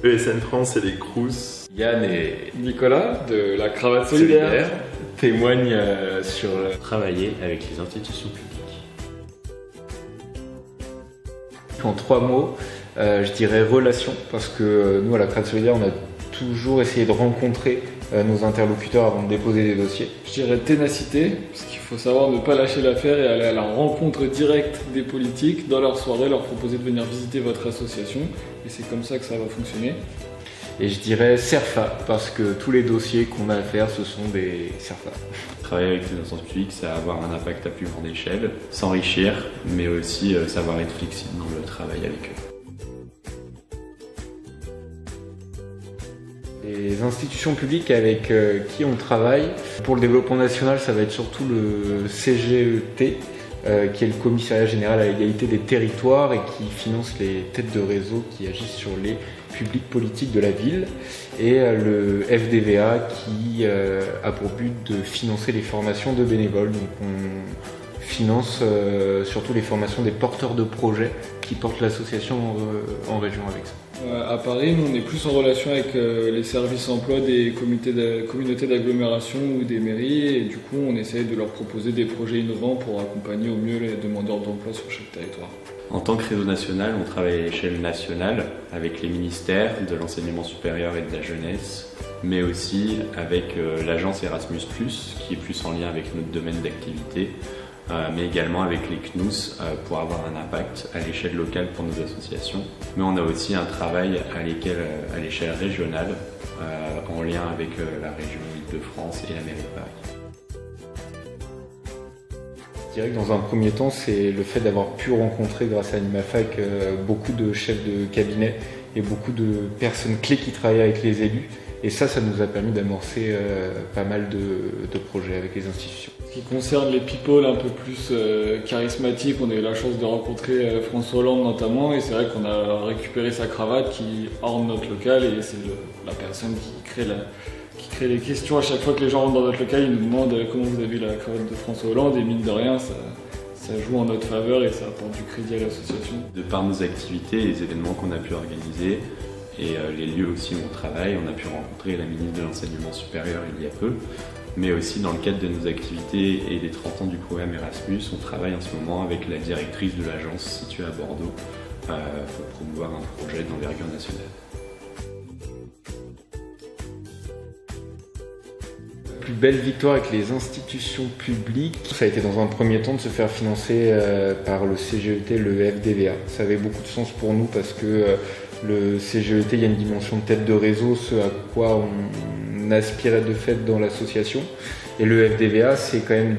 ESN France et les Crous. Yann et Nicolas de la Cravate Solidaire témoignent sur travailler avec les institutions publiques. En 3 mots, je dirais relation, parce que nous à la Cravate Solidaire, on a toujours essayé de rencontrer nos interlocuteurs avant de déposer des dossiers. Je dirais ténacité, parce qu'il faut savoir ne pas lâcher l'affaire et aller à la rencontre directe des politiques dans leur soirée, leur proposer de venir visiter votre association, et c'est comme ça que ça va fonctionner. Et je dirais CERFA, parce que tous les dossiers qu'on a à faire, ce sont des CERFA. Travailler avec les instances publiques, c'est avoir un impact à plus grande échelle, s'enrichir, mais aussi savoir être flexible dans le travail avec eux. Les institutions publiques avec qui on travaille, pour le développement national, ça va être surtout le CGET, qui est le Commissariat Général à l'égalité des territoires et qui finance les têtes de réseau qui agissent sur les publics politiques de la ville, et le FDVA qui a pour but de financer les formations de bénévoles. Donc on finance surtout les formations des porteurs de projets qui portent l'association en région avec ça. À Paris, nous on est plus en relation avec les services emploi des communautés d'agglomération ou des mairies, et du coup on essaye de leur proposer des projets innovants pour accompagner au mieux les demandeurs d'emploi sur chaque territoire. En tant que réseau national, on travaille à l'échelle nationale avec les ministères de l'enseignement supérieur et de la jeunesse, mais aussi avec l'agence Erasmus+, qui est plus en lien avec notre domaine d'activité, mais également avec les CNUS pour avoir un impact à l'échelle locale pour nos associations. Mais on a aussi un travail à l'échelle régionale en lien avec la région Île-de-France et la mairie de Paris. Je dirais que dans un premier temps, c'est le fait d'avoir pu rencontrer grâce à AnimaFac beaucoup de chefs de cabinet et beaucoup de personnes clés qui travaillent avec les élus. Et ça nous a permis d'amorcer pas mal de projets avec les institutions. Ce qui concerne les people un peu plus charismatiques, on a eu la chance de rencontrer François Hollande notamment, et c'est vrai qu'on a récupéré sa cravate qui orne notre local, et c'est la personne qui crée les questions à chaque fois que les gens rentrent dans notre local. Ils nous demandent comment vous avez la cravate de François Hollande, et mine de rien, ça joue en notre faveur et ça apporte du crédit à l'association. De par nos activités, les événements qu'on a pu organiser, et les lieux aussi où on travaille, on a pu rencontrer la ministre de l'Enseignement supérieur il y a peu, mais aussi dans le cadre de nos activités et des 30 ans du programme Erasmus, on travaille en ce moment avec la directrice de l'agence située à Bordeaux pour promouvoir un projet d'envergure nationale. La plus belle victoire avec les institutions publiques, ça a été dans un premier temps de se faire financer par le CGET, le FDVA. Ça avait beaucoup de sens pour nous parce que le CGET, il y a une dimension de tête de réseau, ce à quoi on aspirait de fait dans l'association. Et le FDVA, c'est quand même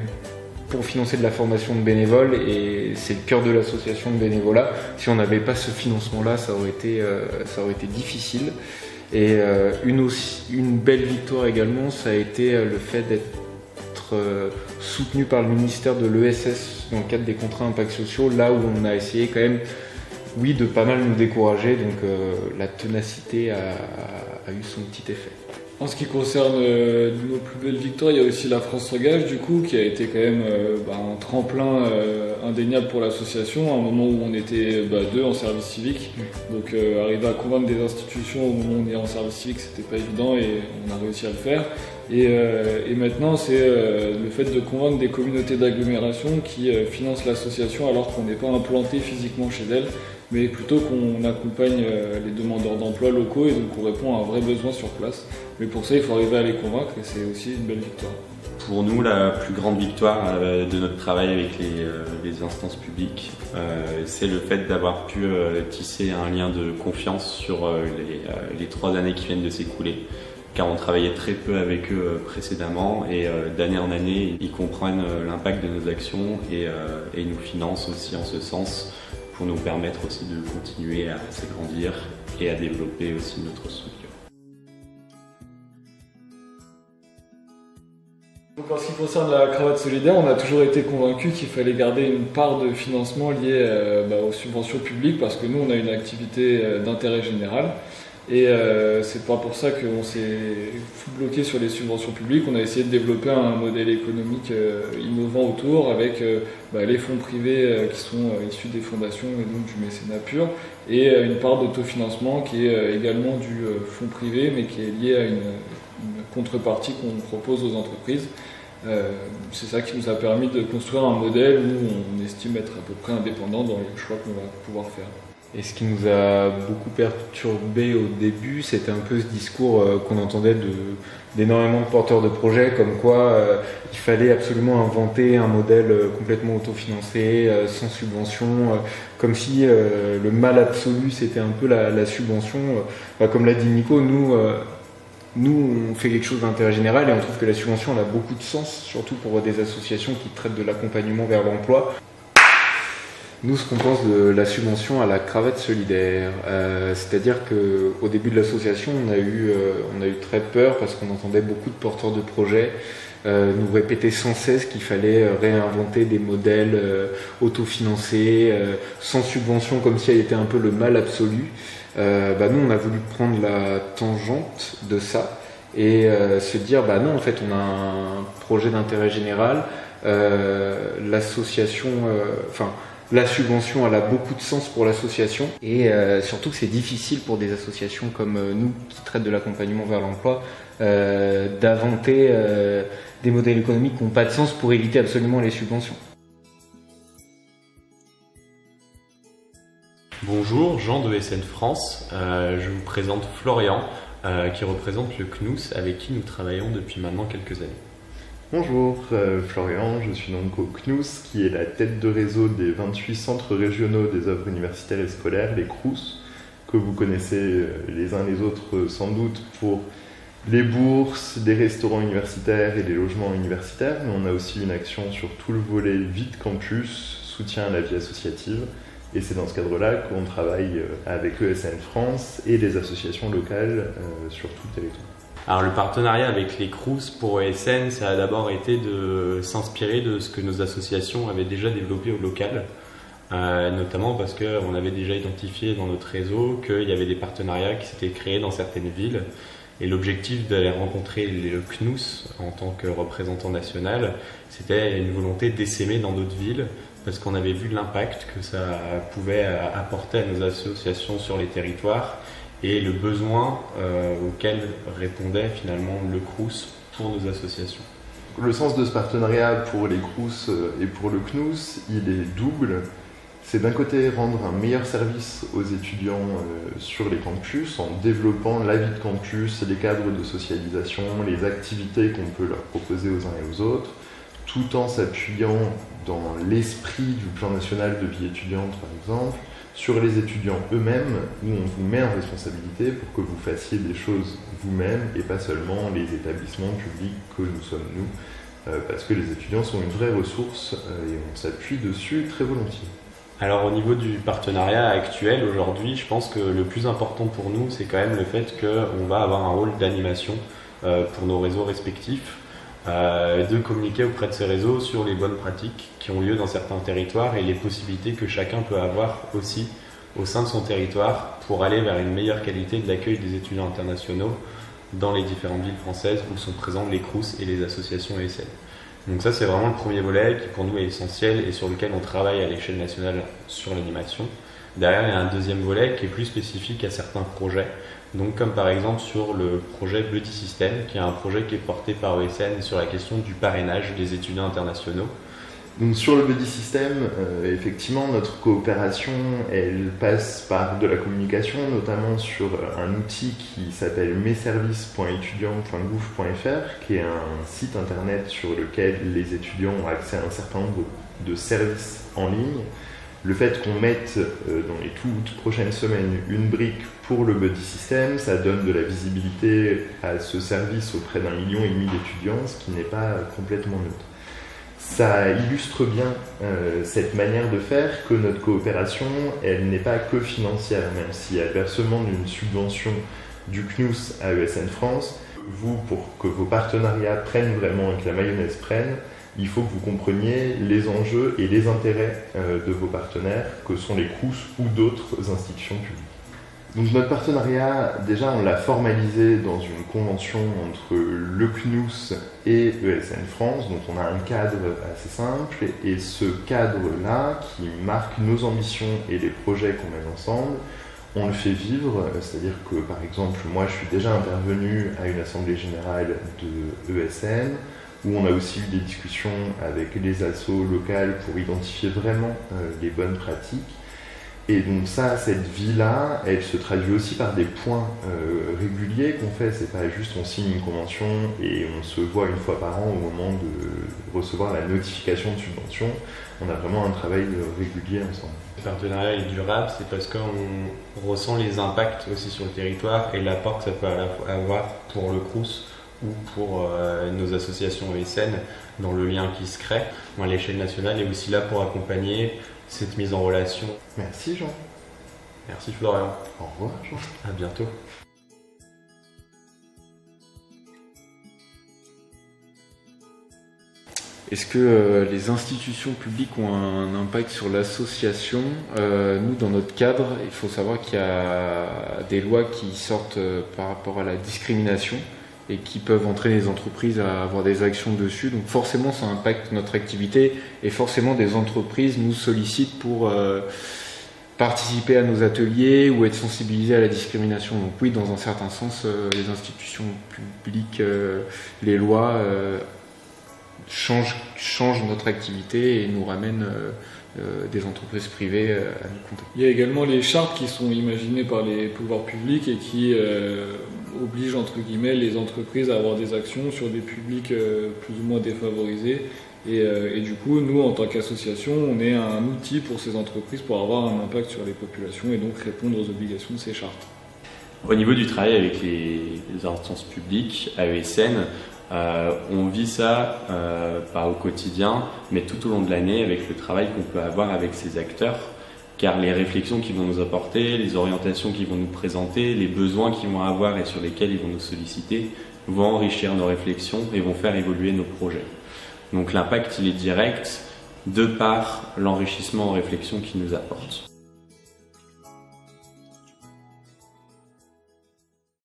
pour financer de la formation de bénévoles, et c'est le cœur de l'association de bénévolat. Si on n'avait pas ce financement-là, ça aurait été difficile. Et une belle victoire également, ça a été le fait d'être soutenu par le ministère de l'ESS dans le cadre des contrats impacts sociaux, là où on a essayé quand même, oui, de pas mal nous décourager, donc la ténacité a eu son petit effet. En ce qui concerne nos plus belles victoires, il y a aussi la France S'engage, du coup, qui a été quand même un tremplin indéniable pour l'association, à un moment où on était deux en service civique. Donc arriver à convaincre des institutions au moment où on est en service civique, c'était pas évident, et on a réussi à le faire. Et maintenant, c'est le fait de convaincre des communautés d'agglomération qui financent l'association alors qu'on n'est pas implanté physiquement chez elles, mais plutôt qu'on accompagne les demandeurs d'emploi locaux, et donc on répond à un vrai besoin sur place. Mais pour ça, il faut arriver à les convaincre, et c'est aussi une belle victoire. Pour nous, la plus grande victoire de notre travail avec les instances publiques, c'est le fait d'avoir pu tisser un lien de confiance sur les 3 années qui viennent de s'écouler. Car on travaillait très peu avec eux précédemment, et d'année en année, ils comprennent l'impact de nos actions et nous financent aussi en ce sens, pour nous permettre aussi de continuer à s'agrandir et à développer aussi notre structure. Donc en ce qui concerne la Cravate Solidaire, on a toujours été convaincus qu'il fallait garder une part de financement liée aux subventions publiques, parce que nous on a une activité d'intérêt général, Et c'est pas pour ça qu'on s'est bloqué sur les subventions publiques. On a essayé de développer un modèle économique innovant autour avec les fonds privés qui sont issus des fondations et donc du mécénat pur, et une part d'autofinancement qui est également du fonds privé mais qui est lié à une contrepartie qu'on propose aux entreprises. C'est ça qui nous a permis de construire un modèle où on estime être à peu près indépendant dans les choix qu'on va pouvoir faire. Et ce qui nous a beaucoup perturbé au début, c'était un peu ce discours qu'on entendait d'énormément de porteurs de projets, comme quoi il fallait absolument inventer un modèle complètement autofinancé, sans subvention, comme si le mal absolu c'était un peu la subvention. Comme l'a dit Nico, nous on fait quelque chose d'intérêt général et on trouve que la subvention elle a beaucoup de sens, surtout pour des associations qui traitent de l'accompagnement vers l'emploi. Nous, ce qu'on pense de la subvention à la cravate solidaire, c'est-à-dire qu'au début de l'association, on a eu très peur parce qu'on entendait beaucoup de porteurs de projets nous répéter sans cesse qu'il fallait réinventer des modèles autofinancés, sans subvention, comme si elle était un peu le mal absolu. Nous, on a voulu prendre la tangente de ça et se dire, non, en fait, on a un projet d'intérêt général, l'association, la subvention, elle a beaucoup de sens pour l'association et surtout que c'est difficile pour des associations comme nous qui traitent de l'accompagnement vers l'emploi d'inventer des modèles économiques qui n'ont pas de sens pour éviter absolument les subventions. Bonjour, Jean de SN France. Je vous présente Florian qui représente le CNUS avec qui nous travaillons depuis maintenant quelques années. Bonjour, Florian, je suis donc au CNUS, qui est la tête de réseau des 28 centres régionaux des œuvres universitaires et scolaires, les CROUS, que vous connaissez les uns les autres sans doute pour les bourses, les restaurants universitaires et les logements universitaires, mais on a aussi une action sur tout le volet Vite Campus, soutien à la vie associative, et c'est dans ce cadre-là qu'on travaille avec ESN France et les associations locales sur tout le territoire. Alors le partenariat avec les CROUS pour ESN, ça a d'abord été de s'inspirer de ce que nos associations avaient déjà développé au local, notamment parce qu'on avait déjà identifié dans notre réseau qu'il y avait des partenariats qui s'étaient créés dans certaines villes. Et l'objectif d'aller rencontrer le CNUS en tant que représentant national, c'était une volonté d'essaimer dans d'autres villes, parce qu'on avait vu l'impact que ça pouvait apporter à nos associations sur les territoires, et le besoin auquel répondait finalement le CROUS pour nos associations. Le sens de ce partenariat pour les CROUS et pour le CNUS, il est double. C'est d'un côté rendre un meilleur service aux étudiants sur les campus en développant la vie de campus, les cadres de socialisation, les activités qu'on peut leur proposer aux uns et aux autres, tout en s'appuyant dans l'esprit du plan national de vie étudiante par exemple, sur les étudiants eux-mêmes, où on vous met en responsabilité pour que vous fassiez des choses vous-même et pas seulement les établissements publics que nous sommes nous, parce que les étudiants sont une vraie ressource et on s'appuie dessus très volontiers. Alors au niveau du partenariat actuel aujourd'hui, je pense que le plus important pour nous, c'est quand même le fait qu'on va avoir un rôle d'animation pour nos réseaux respectifs, de communiquer auprès de ces réseaux sur les bonnes pratiques qui ont lieu dans certains territoires et les possibilités que chacun peut avoir aussi au sein de son territoire pour aller vers une meilleure qualité de l'accueil des étudiants internationaux dans les différentes villes françaises où sont présents les CROUS et les associations ESN. Donc ça c'est vraiment le premier volet qui pour nous est essentiel et sur lequel on travaille à l'échelle nationale sur l'animation. Derrière il y a un deuxième volet qui est plus spécifique à certains projets, donc comme par exemple sur le projet Buddy System, qui est un projet qui est porté par ESN sur la question du parrainage des étudiants internationaux. Donc sur le Buddy System, effectivement notre coopération elle passe par de la communication, notamment sur un outil qui s'appelle messervices.etudiants.gouv.fr, qui est un site internet sur lequel les étudiants ont accès à un certain nombre de services en ligne. Le fait qu'on mette dans les toutes prochaines semaines une brique pour le Buddy System, ça donne de la visibilité à ce service auprès d'1,5 million d'étudiants, ce qui n'est pas complètement neutre. Ça illustre bien cette manière de faire que notre coopération, elle n'est pas que financière, même s'il y a le versement d'une subvention du CNUS à ESN France. Vous, pour que vos partenariats prennent vraiment et que la mayonnaise prenne, il faut que vous compreniez les enjeux et les intérêts de vos partenaires, que sont les CROUS ou d'autres institutions publiques. Donc notre partenariat, déjà on l'a formalisé dans une convention entre le CNUS et ESN France, donc on a un cadre assez simple, et ce cadre-là qui marque nos ambitions et les projets qu'on mène ensemble, on le fait vivre, c'est-à-dire que par exemple moi je suis déjà intervenu à une assemblée générale de ESN, où on a aussi eu des discussions avec les assos locales pour identifier vraiment les bonnes pratiques. Et donc ça, cette vie-là, elle se traduit aussi par des points réguliers qu'on fait. C'est pas juste on signe une convention et on se voit une fois par an au moment de recevoir la notification de subvention. On a vraiment un travail régulier ensemble. Le partenariat est durable, c'est parce qu'on ressent les impacts aussi sur le territoire et l'apport que ça peut avoir pour le CROUS ou pour nos associations ESN dans le lien qui se crée. Moi, l'échelle nationale est aussi là pour accompagner cette mise en relation. Merci Jean. Merci Florian. Au revoir Jean. À bientôt. Est-ce que les institutions publiques ont un impact sur l'association ? Nous, dans notre cadre, il faut savoir qu'il y a des lois qui sortent par rapport à la discrimination et qui peuvent entraîner les entreprises à avoir des actions dessus. Donc forcément, ça impacte notre activité et forcément des entreprises nous sollicitent pour participer à nos ateliers ou être sensibilisées à la discrimination. Donc oui, dans un certain sens, les institutions publiques, les lois changent notre activité et nous ramènent des entreprises privées à nous contacter. Il y a également les chartes qui sont imaginées par les pouvoirs publics et qui obligent entre guillemets les entreprises à avoir des actions sur des publics plus ou moins défavorisés. Et du coup, nous, en tant qu'association, on est un outil pour ces entreprises pour avoir un impact sur les populations et donc répondre aux obligations de ces chartes. Au niveau du travail avec les instances publiques, à ESN, on vit ça pas au quotidien, mais tout au long de l'année avec le travail qu'on peut avoir avec ces acteurs, car les réflexions qu'ils vont nous apporter, les orientations qu'ils vont nous présenter, les besoins qu'ils vont avoir et sur lesquels ils vont nous solliciter vont enrichir nos réflexions et vont faire évoluer nos projets. Donc l'impact il est direct de par l'enrichissement en réflexion qu'ils nous apportent.